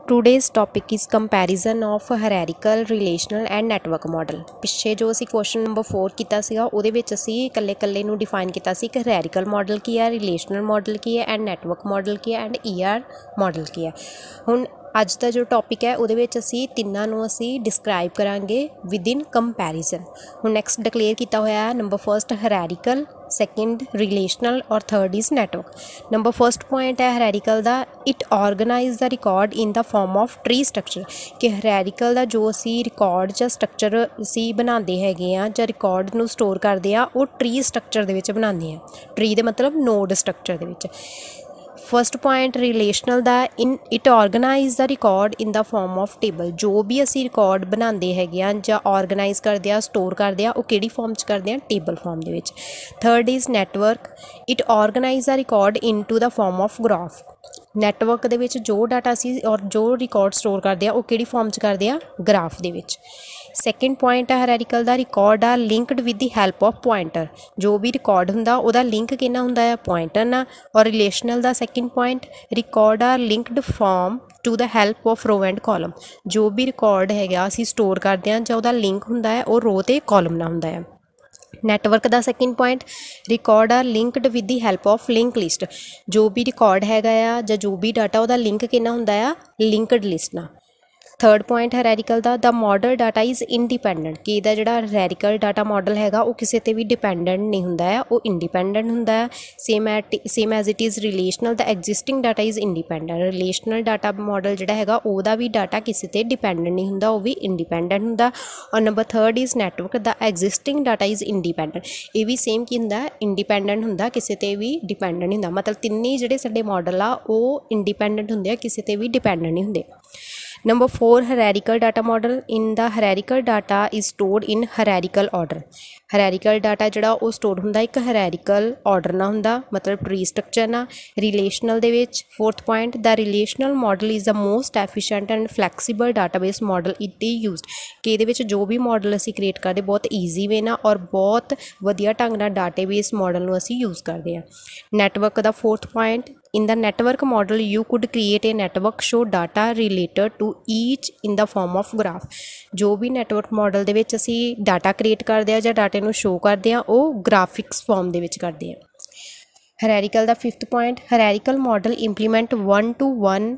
Today's topic is comparison of hierarchical, relational and network model। पिछे जो असी question number 4 किया सीगा उहदे विच असी कल्ले कल्ले नूं डिफाइन किया सी कि hierarchical मॉडल की है, रिलेशनल मॉडल की है एंड नैटवर्क मॉडल की है एंड ER मॉडल की है। हुण अज का जो टॉपिक है उहदे विच असी तिन्नां नूं असी डिस्क्राइब करांगे विद इन कंपैरिजन। हुण नैक्सट डिक्लेयर किया होया है number first hierarchical, second relational और third is network. Number first point है hierarchical दा, it organize the record in the form of tree structure कि hierarchical दा जो असी रिकॉर्ड ਜਾਂ स्ट्रक्चर असी बनाते हैगे आ ਜਾਂ रिकॉर्ड नूं स्टोर करते हैं वो ट्री स्ट्रक्चर दे विच बनाते हैं। ट्री दे मतलब नोड स्ट्रक्चर दे विच। फर्स्ट पॉइंट रिलेशनल दा, in it organize the record in the form of table. जो भी असी रिकॉर्ड बनाते हैं ਜਾਂ ऑर्गेनाइज करते हैं स्टोर करते हैं वो किहड़ी फॉर्म च करते हैं, टेबल फॉर्म दे विच। Third is network, it organize the record into the form of graph. Network दे विच जो डाटा असी और जो रिकॉर्ड स्टोर करते हैं वो किहड़ी फॉर्म च करते हैं, ग्राफ दे विच। सैकेंड पॉइंट है hierarchical दा, record are linked with the help of pointer. जो भी रिकॉर्ड हुंदा उहदा लिंक किहना हुंदा है, पॉइंटर ना। और रिलेशनल दा second point, record are linked from to the help of row and column. जो भी रिकॉर्ड हैगा असी स्टोर करते हैं जां उहदा लिंक हुंदा है वो रो ते कॉलम नाल हुंदा है। नैटवर्क का second point, record are linked with the help of link list. जो भी रिकॉर्ड हैगा या जो भी डाटा उहदा लिंक कितना हुंदा है, लिंकड लिस्ट ना। थर्ड पॉइंट hierarchical दा, the model data is independent कि इहदा जिहड़ा hierarchical डाटा मॉडल हैगा वो किसी ते भी डिपेंडेंट नहीं हुंदा है, वो इंडिपेंडेंट हुंदा है। Same as it is relational, the existing data is independent. Relational data model जिहड़ा हैगा उहदा भी डाटा किसी ते डिपेंडेंट नहीं हुंदा, वो भी इंडिपेंडेंट हुंदा। और number third is network, the existing data is independent. ये भी सेम की हुंदा, इंडिपेंडेंट हुंदा, किसी ते भी डिपेंडेंट नहीं हुंदा। मतलब तिन्ने जिहड़े साडे मॉडल आ वो इंडिपेंडेंट हुंदे आ, किसी ते भी डिपेंडेंट नहीं हुंदे। Number 4 hierarchical data model, in the hierarchical data is stored in hierarchical order. hierarchical data जिहड़ा वो स्टोर हुंदा एक hierarchical ऑर्डर ना हुंदा, मतलब ट्री स्ट्रक्चर ना। रिलेशनल दे विच fourth point, the relational model is the most efficient and flexible database model it is used कि इहदे विच जो भी मॉडल असी क्रिएट करते बहुत ईजी वे ना और बहुत वधिया ढंग नाल डाटाबेस मॉडल नूं असी यूज़ करते हैं। नैटवर्क का fourth point, in the network model you could create a network show data related to each in the form of graph। जो भी network model दे विच असी डाटा क्रिएट करते हैं या डाटे नूं शो करते हैं वो ग्राफिक्स फॉर्म दे विच करते हैं। hierarchical दा fifth point, hierarchical model implement 1-to-1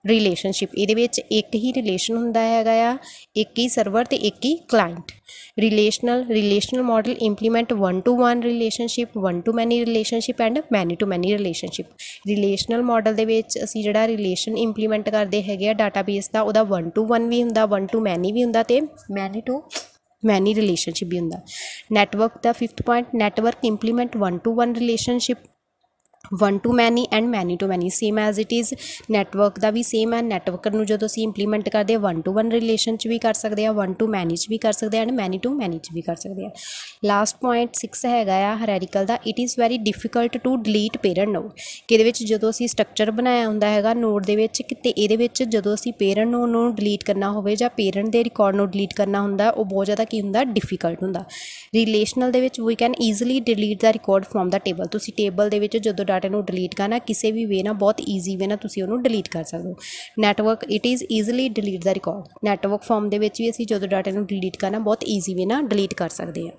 relationship. ये एक ही रिलेशन हुंदा हैगा आ, एक ही सर्वर ते एक ही client. Relational model implement 1-to-1 relationship, 1-to-many relationship and many to many relationship. Relational model दे विच असी जिहड़ा रिलेशन इंप्लीमेंट करते हैं डाटाबेस का उहदा 1-to-1 भी हुंदा, 1-to-many भी हुंदा ते मैनी-to-मैनी रिलेशनशिप भी हुंदा। नैटवर्क का fifth point, network implement 1-to-1 relationship, 1-to-many and many to many. Same as it is network का भी सेम है। नैटवर्क नूं जदों असीं इंप्लीमेंट करते 1-to-1 रिलेशन च भी कर सकते हैं, 1-to-many च भी कर सकते हैं एंड मैनी-to-मैनी च भी कर सकते हैं। लास्ट पॉइंट 6 हैगा आ hierarchical दा, it is very difficult to delete parent node कि इहदे विच जदों असीं स्ट्रक्चर बनाया हुंदा हैगा नोड दे विच ते इहदे विच जदों असीं पेरेंट नोड नूं डिलीट करना होवे जां पेरेंट दे रिकॉर्ड नूं डिलीट करना हुंदा वो बहुत ज़्यादा की हुंदा, डिफिकल्ट हुंदा। रिलेशनल दे विच we can easily delete the record from the table. तुसीं टेबल दे विच जदों डाटे नूं डिलीट करना किसी भी वे ना बहुत ईजी वे ना तुसीं उहनूं डिलीट कर सकते हो। Network, it is easily delete the record. Network form दे विच भी असीं जदों डाटे नूं डिलीट करना बहुत ईजी वे ना डिलीट कर सकते हैं।